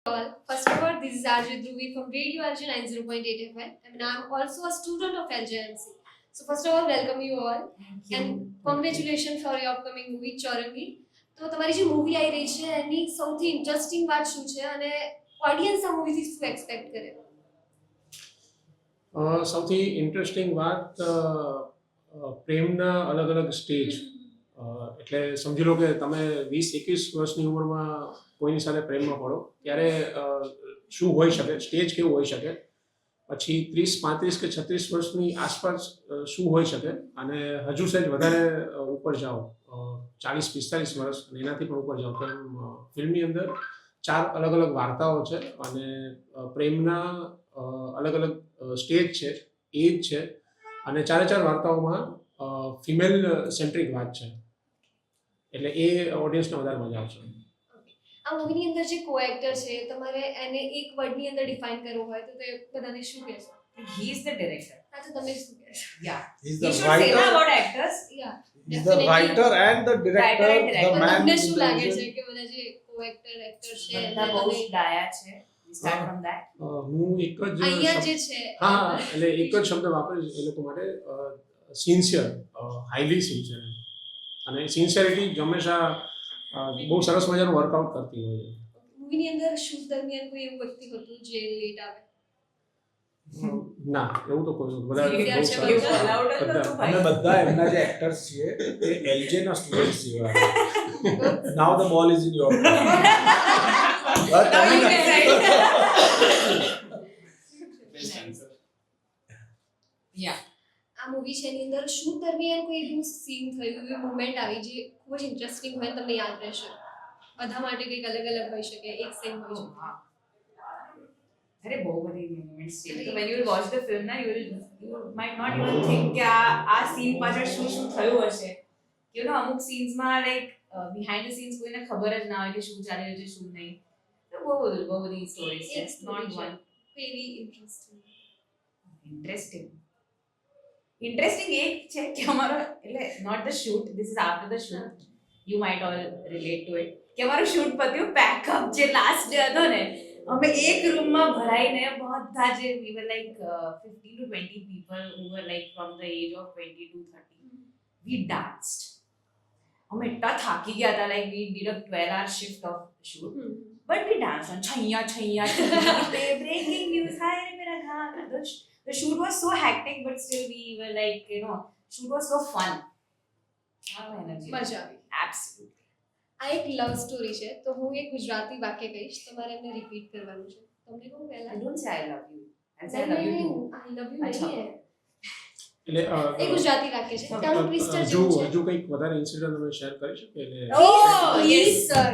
all. First of all, this is RJ Dhruvi from Radio LJ 90.8 FM, and I'm also a student of LJMC. So first of all, welcome you all, and congratulations for your upcoming movie Chaurangi. તો તમારી જે movie આવી રહી છે એની સૌથી interesting વાત શું છે અને ઓડિયન્સ આ મૂવીથી શું એક્સપેક્ટ કરે? સૌથી ઇન્ટરેસ્ટિંગ વાત પ્રેમના અલગ અલગ સ્ટેજ. એટલે સમજી લો કે તમે 20-21 વર્ષની ઉંમરમાં કોઈની સાથે પ્રેમમાં પડો ત્યારે શું હોઈ શકે, સ્ટેજ કેવું હોઈ શકે, પછી 30-35 કે 36 વર્ષની આસપાસ શું હોઈ શકે, અને હજુ સહેજ વધારે ઉપર જાઓ 40-45 વર્ષ અને એનાથી પણ ઉપર જાઓ તો ફિલ્મની અંદર 4 અલગ અલગ વાર્તાઓ છે અને પ્રેમના અલગ અલગ સ્ટેજ છે, એજ છે, અને 4 વાર્તાઓમાં ફિમેલ સેન્ટ્રિક વાત છે. એટલે એ ઓડિયન્સને વધારે મજા આવશે. આ મૂવીની અંદર જે કો એક્ટર છે તમારે એને એક વર્ડની અંદર ડિફાઇન કરવો હોય તો તે બધાને શું કહેશો? He is the director. હા, તો તમે શું કહેશો? Yeah. He's We the should say writer. about actors. Yeah. He's the writer and the director. Writer and director. The તો man. તમને શું who લાગે does છે it. કે બધા જે કો એક્ટર છે બધા બહુ જ ડાયા છે. We start from that. હું એક જ અહીંયા જે છે હા એટલે એક જ શબ્દ વાપરીશ એ લોકો માટે, સિન્સિયર, હાઈલી સિન્સિયર. અને સિન્સિયરિટી હંમેશા બહુ સરસ મજાનું વર્કઆઉટ કરતી હોય છે. મૂવીની અંદર શૂટ દરમિયાન કોઈ એવું વ્યક્તિ હતું જે લેટ આવે? ના, એવું તો કોઈ નથી. બધા Sincere બહુ છે સરસ. બધા. Allowed જ બધા. નહોતું અમે ભાઈ. બધા એમના જે એક્ટર્સ છીએ એ એલજે ના સ્ટુડન્ટ્સ છીએ. નાઉ the ball is in your Now you can say. Yeah. આ મૂવી છે એની અંદર શૂટ દરમિયાન કોઈ એવું સીન થયું, એવી મુવમેન્ટ આવી જે ખૂબ જ ઇન્ટરેસ્ટિંગ હોય અને તમને યાદ રહેશે? બધા માટે કંઈક અલગ અલગ હોઈ શકે, એક સેમ હોઈ શકે. અરે બહુ બધી moments છે. તો when you will watch the film ના you might not even think કે આ સીન પાછળ શું શું થયું હશે. You know અમુક scenes માં like behind the scenes કોઈને ખબર જ ના હોય કે શું ચાલી રહ્યું છે શું નહીં. તો બહુ બધી stories છે. એક story Not છે. one. કોઈ એવી ઇન્ટરેસ્ટિંગ? ઇન્ટરેસ્ટિંગ એક છે કે અમારો એટલે not the shoot, this is after the shoot, you might all relate to it, કે અમારું શૂટ પત્યું, પેકઅપ જે લાસ્ટ ડે હતો ને, અમે એક રૂમમાં ભરાઈને બધા જે we were like 15 to 20 people who were like from the age of 20 to 30, we danced. અમે એટલા થાકી ગયા હતા, like we did a 12-hour shift of shoot, but we danced on Chaiyya breaking news, hi mera gana. The shoot was so hectic, but still we were like, you know, shoot was so fun. Energy. મજા આવી. Absolutely. આ એક love story છે તો હું એક ગુજરાતી વાક્ય કહીશ, તમારે એમને રિપીટ કરવાનું છે. તમને કહું I પહેલા? don't say I love you. I say I love you too. I love you અચ્છા. નહીં હે. એટલે એ ગુજરાતી વાક્ય છે. ત્યાંનું ટ્વિસ્ટર જેવું છે. હજુ કંઈક વધારે ઇન્સિડન્ટ અમે શેર કરી શકીએ? એટલે Oh, Yes, yes. sir.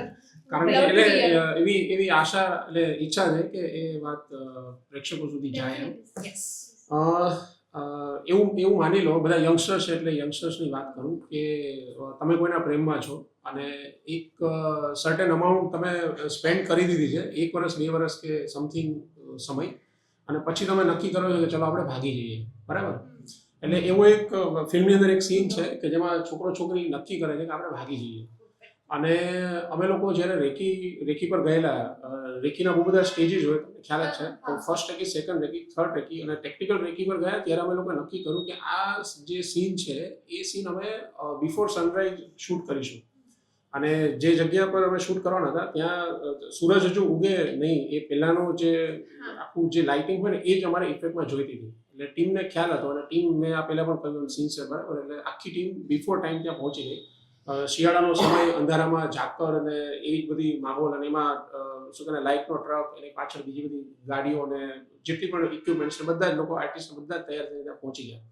કારણ કે Love to એટલે hear. એવી આશા, એટલે ઈચ્છા છે કે એ વાત પ્રેક્ષકો સુધી જાય એમ. Yes. એવું માની લો, બધા યંગસ્ટર્સ છે એટલે યંગસ્ટર્સની વાત કરું કે તમે કોઈના પ્રેમમાં છો અને એક સર્ટેન અમાઉન્ટ તમે સ્પેન્ડ કરી દીધી છે, 1 વર્ષ 2 વર્ષ કે સમથિંગ સમય, અને પછી તમે નક્કી કરો છો કે ચલો આપણે ભાગી જઈએ, બરાબર? એટલે એવો એક ફિલ્મની અંદર એક સીન છે કે જેમાં છોકરો છોકરી નક્કી કરે છે કે આપણે ભાગી જઈએ. અને અમે લોકો જ્યારે રેકી પર ગયેલા, રેકીના બહુ બધા સ્ટેજીસ હોય, તમને ખ્યાલ જ છે. તો first recce, second recce, third recce અને ટેકનિકલ રેકી પર ગયા ત્યારે અમે લોકોએ નક્કી કર્યું કે આ જે સીન છે એ સીન અમે બિફોર સનરાઈઝ શૂટ કરીશું. અને જે જગ્યા પર અમે શૂટ કરવાના હતા ત્યાં સૂરજ હજુ ઉગે નહીં એ પહેલાંનું જે આખું જે લાઇટિંગ હોય ને એ જ અમારે ઇફેક્ટમાં જોઈતી હતી. એટલે ટીમને ખ્યાલ હતો અને ટીમ, મેં આ પહેલાં પણ કહ્યું સીન છે, બરાબર? એટલે આખી ટીમ બિફોર ટાઈમ ત્યાં પહોંચી ગઈ. શિયાળાનો સમય, અંધારામાં ઝાકર અને એવી જ બધી માહોલ, અને એમાં શું કહે લાઇટનો ટ્રક, એની પાછળ બીજી બધી ગાડીઓ અને જેટલી પણ ઇક્વિપમેન્ટ્સ ને બધા જ લોકો, આર્ટિસ્ટ બધા જ તૈયાર થઈને ત્યાં પહોંચી ગયા.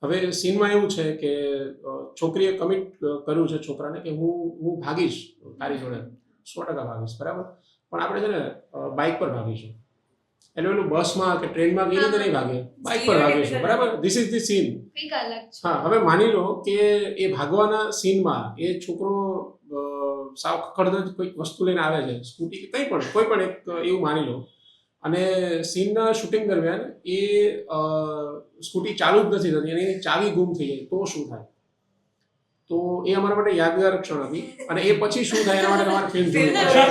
હવે સીનમાં એવું છે કે છોકરીએ કમિટ કર્યું છે છોકરાને કે હું ભાગીશ તારી જોડે, 100% ભાગીશ, બરાબર? પણ આપણે છે ને બાઇક પર ભાગીશું. એટલે પેલું બસમાં કે ટ્રેનમાં ગઈ રીતે નહીં ભાગે, બાઇક પર ભાગીશું, બરાબર? This is the scene. કંઈક અલગ છે. હા, હવે માની લો કે એ ભાગવાના સીનમાં એ છોકરો સાવ ખખડધજ કોઈક વસ્તુ લઈને આવે છે, સ્કૂટી કે કંઈ પણ, કોઈ પણ એક એવું માની લો, અને સીનના શૂટિંગ દરમિયાન એ સ્કૂટી ચાલુ જ નથી થતી અને એની ચાવી ગુમ થઈ જાય તો શું થાય? તો એ અમારા માટે યાદગાર ક્ષણ હતી. અને એ પછી શું થાય એના માટે તમારે ફિલ્મ જોવી પડશે.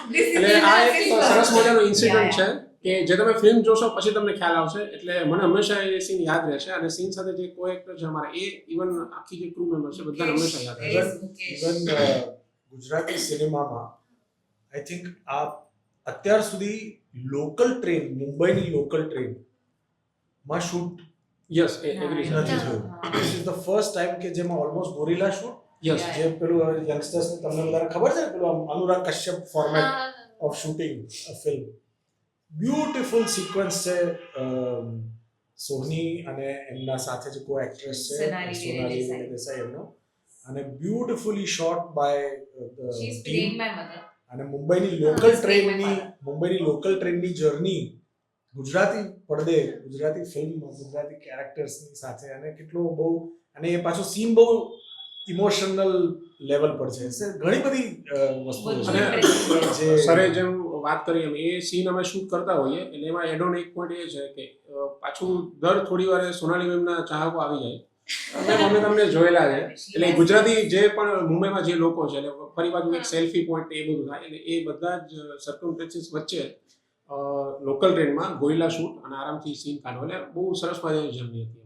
This is એટલે આ એક the સરસ મજાનો ઇન્સિડન્ટ Yeah, છે કે જે તમે ફિલ્મ જોશો પછી તમને ખ્યાલ આવશે એટલે મને હંમેશા એ સીન યાદ રહેશે અને સીન સાથે જે કો એક્ટર છે અમારા એ ઇવન આખી જે ક્રૂ મેમ્બર છે બધાને હંમેશા યાદ રહેશે ઇવન ગુજરાતી સિનેમામાં આઈ થિંક આ અત્યાર સુધી લોકલ ટ્રેન મુંબઈની લોકલ ટ્રેન માં શૂટ યસ એગ્રી હા, નથી થયું this is the first time કે જેમાં almost gorilla shoot yes Yeah. જે પેલું યંગસ્ટર્સ તમને બધાને ખબર છે ને પેલું આમ અનુરાગ કશ્યપ ફોર્મેટ હા of shooting a film. Beautiful sequence છે સોની અને એમના સાથે જે કો એક્ટ્રેસ છે સોનાલી સોનાલી દેસાઈ એમનો અને beautifully shot by She's team playing my mother. અને મુંબઈની હા, લોકલ it's playing my ટ્રેનની father. મુંબઈની લોકલ ટ્રેનની જર્ની ગુજરાતી પડદે ગુજરાતી ફિલ્મ ગુજરાતી કેરેક્ટર્સની સાથે અને કેટલો બહુ અને એ પાછું સીન બહુ ઇમોશનલ લેવલ પર છે ઘણી બધી વસ્તુઓ બધું છે interesting. જે સરે જેમ વાત કરી એમ એ સીન અમે શૂટ કરતા હોઈએ એટલે એમાં એડોન એક પોઈન્ટ એ છે કે પાછું દર થોડી વારે સોનાલી મેમના ચાહકો આવી જાય અમે તમને જોયેલા છે એટલે ગુજરાતી જે પણ મુંબઈમાં જે લોકો છે એટલે ફરી પાછું એક સેલ્ફી પોઈન્ટ એ બધું થાય એટલે એ બધા જ સર્કમસ્ટન્સીસ વચ્ચે લોકલ ટ્રેનમાં ગોયલા શૂટ અને આરામથી સીન કાઢો એટલે બહુ સરસ મજાની જર્ની હતી